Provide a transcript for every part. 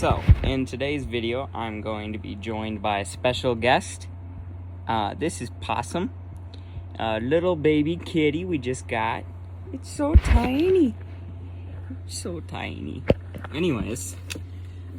So, in today's video, I'm going to be joined by a special guest. This is Possum, a little baby kitty we just got. It's so tiny. So tiny. Anyways,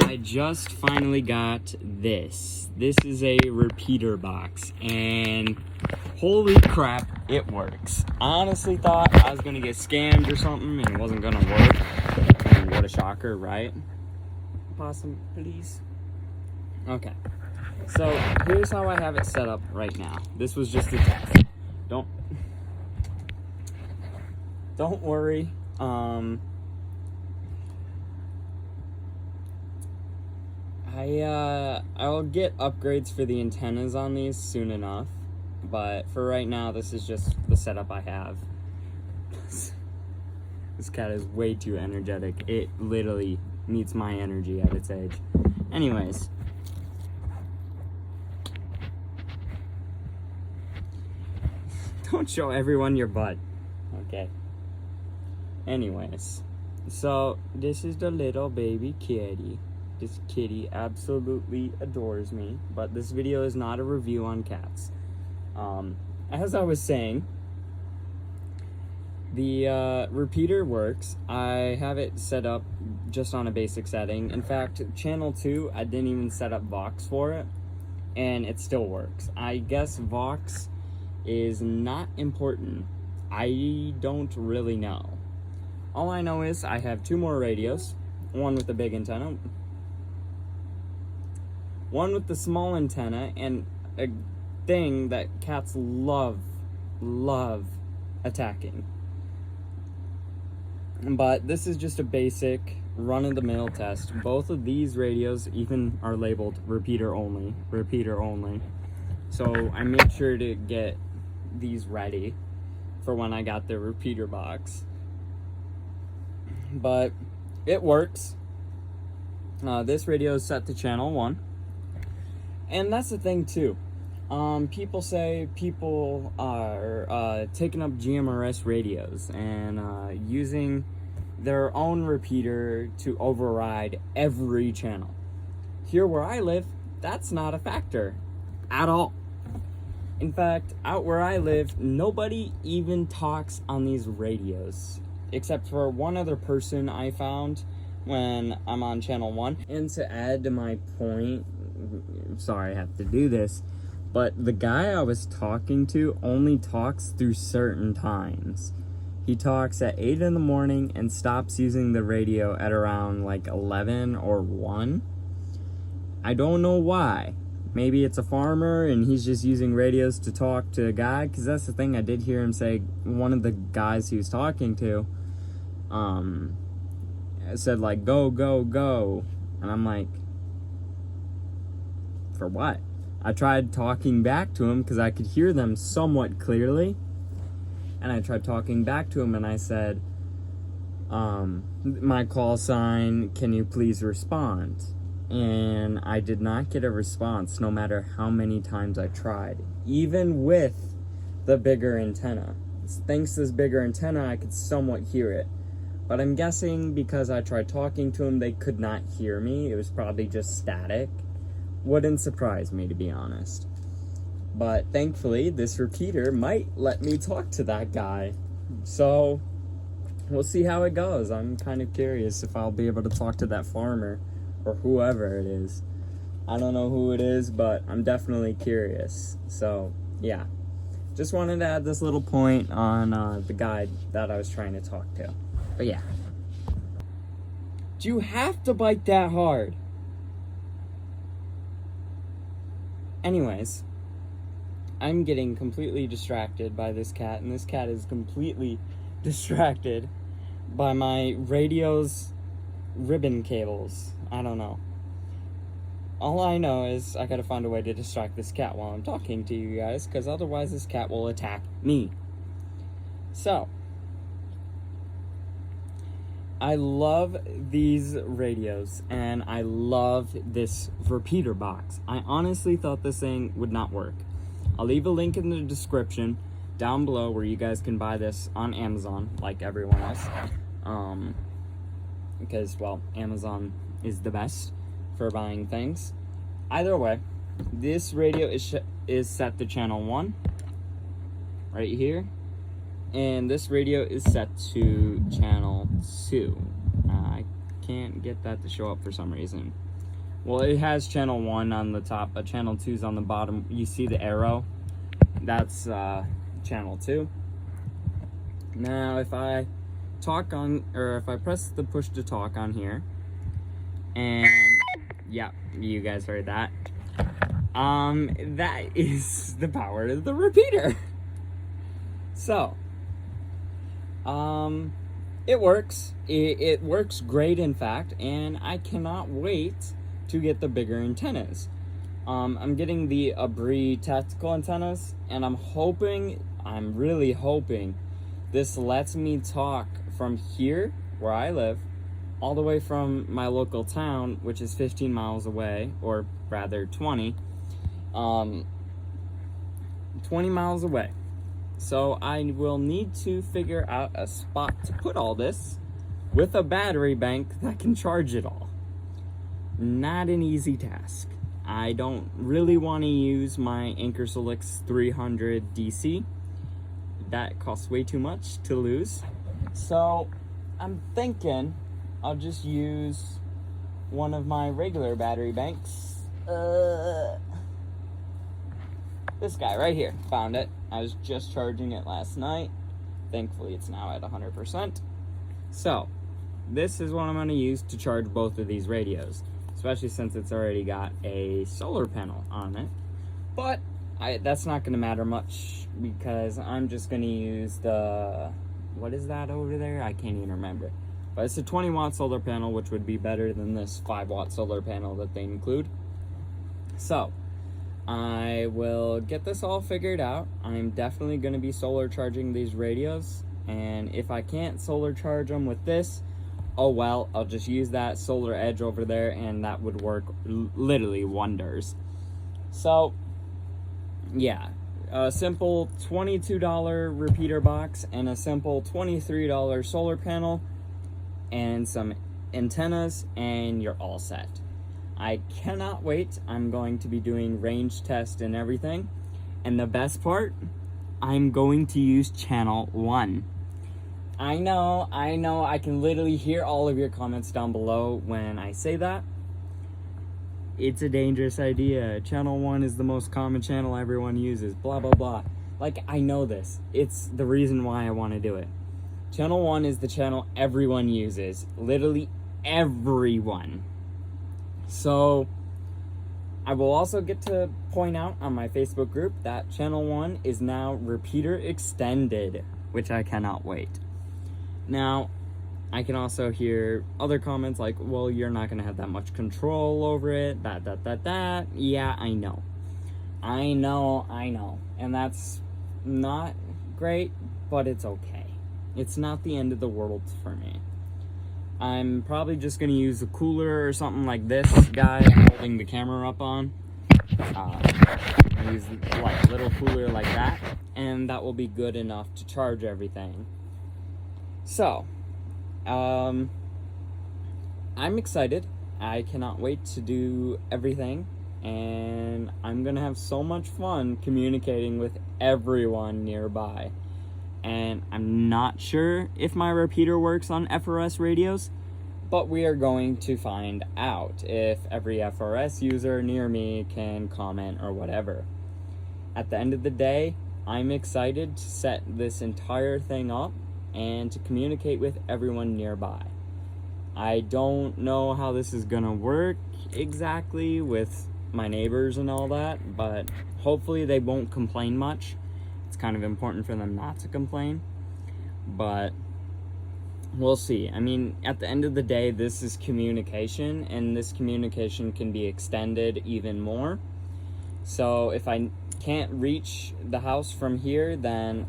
I just finally got this. This is a repeater box, and holy crap, it works. I honestly thought I was going to get scammed or something and it wasn't going to work. And what a shocker, right? Possum, please. Okay, so here's how I have it set up right now. This was just a test. Don't worry. I'll get upgrades for the antennas on these soon enough, but for right now, this is just the setup I have. This cat is way too energetic. It literally meets my energy at its age. Anyways. Don't show everyone your butt. Okay. Anyways. So, this is the little baby kitty. This kitty absolutely adores me. But this video is not a review on cats. As I was saying, the repeater works. I have it set up just on a basic setting. In fact, channel 2, I didn't even set up Vox for it, and it still works. I guess Vox is not important. I don't really know. All I know is I have 2 more radios, one with the big antenna, one with the small antenna, and a thing that cats love attacking. But this is just a basic run-of-the-mill test. Both of these radios even are labeled repeater only. So I made sure to get these ready for when I got the repeater box. But it works. This radio is set to channel 1. And that's the thing too. People say people are taking up GMRS radios and using their own repeater to override every channel. Here where I live, that's not a factor at all. In fact, out where I live, nobody even talks on these radios, except for one other person I found when I'm on channel 1. And to add to my point, sorry I have to do this, but the guy I was talking to only talks through certain times. He talks at 8 in the morning and stops using the radio at around like 11 or 1. I don't know why. Maybe it's a farmer and he's just using radios to talk to a guy, because that's the thing I did hear him say. One of the guys he was talking to said like, go, go, go. And I'm like, for what? I tried talking back to him because I could hear them somewhat clearly. And I tried talking back to him and I said, my call sign, can you please respond? And I did not get a response no matter how many times I tried, even with the bigger antenna. Thanks to this bigger antenna, I could somewhat hear it. But I'm guessing because I tried talking to him, they could not hear me. It was probably just static. Wouldn't surprise me, to be honest. But thankfully, this repeater might let me talk to that guy. So, we'll see how it goes. I'm kind of curious if I'll be able to talk to that farmer or whoever it is. I don't know who it is, but I'm definitely curious. So, yeah. Just wanted to add this little point on the guy that I was trying to talk to. But yeah. Do you have to bite that hard? Anyways, I'm getting completely distracted by this cat, and this cat is completely distracted by my radio's ribbon cables. I don't know. All I know is I gotta find a way to distract this cat while I'm talking to you guys, because otherwise this cat will attack me. So, I love these radios, and I love this repeater box. I honestly thought this thing would not work. I'll leave a link in the description down below where you guys can buy this on Amazon, like everyone else. Because, well, Amazon is the best. for buying things. Either way, this radio is set to channel 1 right here, and this radio is set to channel 2. I can't get that to show up for some reason. Well, it has channel 1 on the top, but channel 2 is on the bottom. You see the arrow? That's channel 2. Now, if I if I press the push to talk on here, and yeah, you guys heard that. That is the power of the repeater. So, it works. It works great, in fact, and I cannot wait to get the bigger antennas. I'm getting the Abri tactical antennas, and I'm really hoping this lets me talk from here, where I live, all the way from my local town, which is 15 miles away, or rather 20 miles away. So I will need to figure out a spot to put all this with a battery bank that can charge it all. Not an easy task. I don't really want to use my Anker Solix 300 DC. That costs way too much to lose. So I'm thinking I'll just use one of my regular battery banks. This guy right here. Found it. I was just charging it last night. Thankfully, it's now at 100%. So, this is what I'm going to use to charge both of these radios, especially since it's already got a solar panel on it. But that's not going to matter much because I'm just going to use the... What is that over there? I can't even remember. But it's a 20-watt solar panel, which would be better than this 5-watt solar panel that they include. So, I will get this all figured out. I'm definitely going to be solar charging these radios, and if I can't solar charge them with this, oh well, I'll just use that solar edge over there, and that would work literally wonders. So, yeah, a simple $22 repeater box and a simple $23 solar panel and some antennas, and you're all set. I cannot wait. I'm going to be doing range test and everything. And the best part, I'm going to use channel 1. I know, I can literally hear all of your comments down below when I say that. It's a dangerous idea. Channel 1 is the most common channel everyone uses, blah, blah, blah. Like, I know this. It's the reason why I want to do it. Channel 1 is the channel everyone uses. Literally everyone. So, I will also get to point out on my Facebook group that channel 1 is now repeater extended, which I cannot wait. Now, I can also hear other comments like, well, you're not going to have that much control over it, that. Yeah, I know. And that's not great, but it's okay. It's not the end of the world for me. I'm probably just going to use a cooler or something like this guy I'm holding the camera up on. Use like a little cooler like that, and that will be good enough to charge everything. So, I'm excited. I cannot wait to do everything, and I'm going to have so much fun communicating with everyone nearby. And I'm not sure if my repeater works on FRS radios, but we are going to find out if every FRS user near me can comment or whatever. At the end of the day, I'm excited to set this entire thing up and to communicate with everyone nearby. I don't know how this is gonna work exactly with my neighbors and all that, but hopefully they won't complain much. It's kind of important for them not to complain, but we'll see. I mean, at the end of the day, this is communication, and this communication can be extended even more. So if I can't reach the house from here, then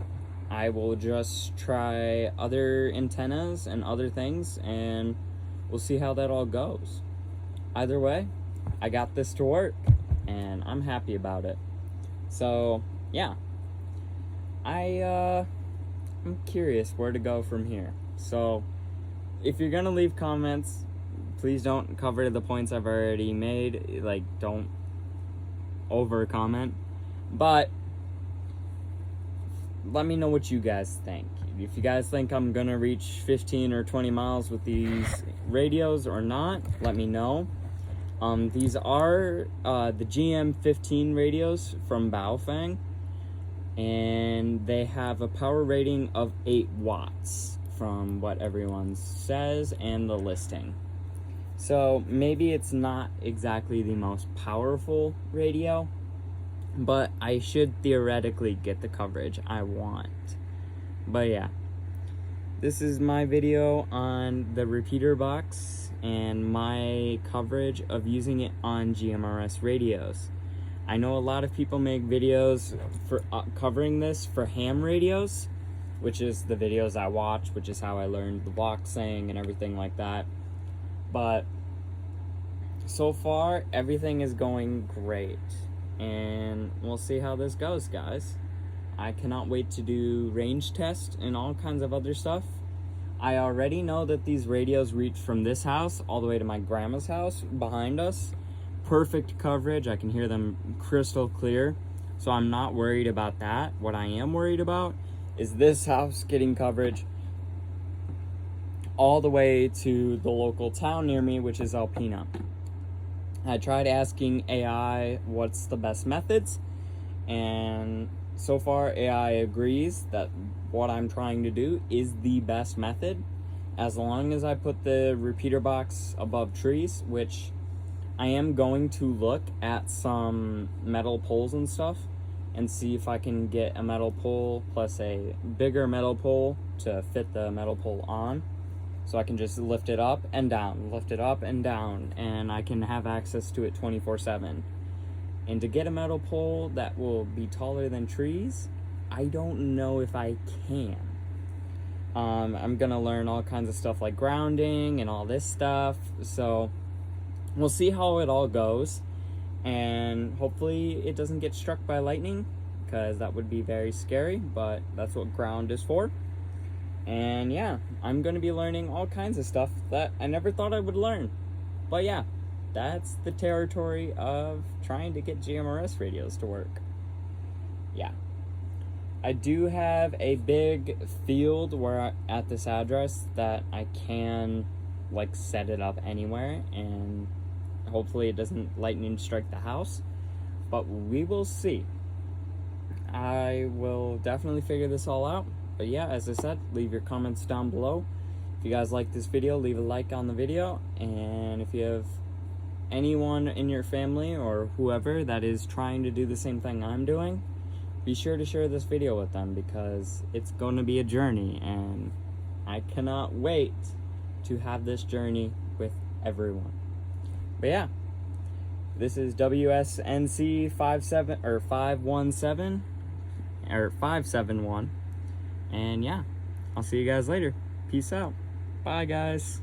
I will just try other antennas and other things, and we'll see how that all goes. Either way, I got this to work, and I'm happy about it. So, yeah. I'm curious where to go from here. So, if you're gonna leave comments, please don't cover the points I've already made. Like, don't over comment. But let me know what you guys think. If you guys think I'm gonna reach 15 or 20 miles with these radios or not, let me know. These are the GM15 radios from Baofeng, and they have a power rating of 8 watts from what everyone says and the listing. So maybe it's not exactly the most powerful radio, but I should theoretically get the coverage I want. But yeah, this is my video on the repeater box and my coverage of using it on GMRS radios. I know a lot of people make videos for covering this for ham radios, which is the videos I watch, which is how I learned the boxing and everything like that. But so far, everything is going great, and we'll see how this goes, guys. I cannot wait to do range tests and all kinds of other stuff. I already know that these radios reach from this house all the way to my grandma's house behind us. Perfect coverage. I can hear them crystal clear, so I'm not worried about that. What I am worried about is this house getting coverage all the way to the local town near me, which is Alpena. I tried asking AI what's the best methods, and so far AI agrees that what I'm trying to do is the best method, as long as I put the repeater box above trees, which I am going to look at some metal poles and stuff and see if I can get a metal pole plus a bigger metal pole to fit the metal pole on, so I can just lift it up and down, lift it up and down, and I can have access to it 24/7. And to get a metal pole that will be taller than trees, I don't know if I can. I'm gonna learn all kinds of stuff like grounding and all this stuff, so we'll see how it all goes, and hopefully it doesn't get struck by lightning, because that would be very scary, but that's what ground is for. And yeah, I'm gonna be learning all kinds of stuff that I never thought I would learn. But yeah, that's the territory of trying to get GMRS radios to work. Yeah. I do have a big field where at this address that I can like set it up anywhere, and hopefully it doesn't lightning strike the house, but we will see. I will definitely figure this all out. But yeah, as I said, leave your comments down below. If you guys like this video, leave a like on the video, and if you have anyone in your family or whoever that is trying to do the same thing I'm doing, be sure to share this video with them, because it's going to be a journey, and I cannot wait to have this journey with everyone. But yeah, this is WSNC 571, and yeah, I'll see you guys later. Peace out. Bye, guys.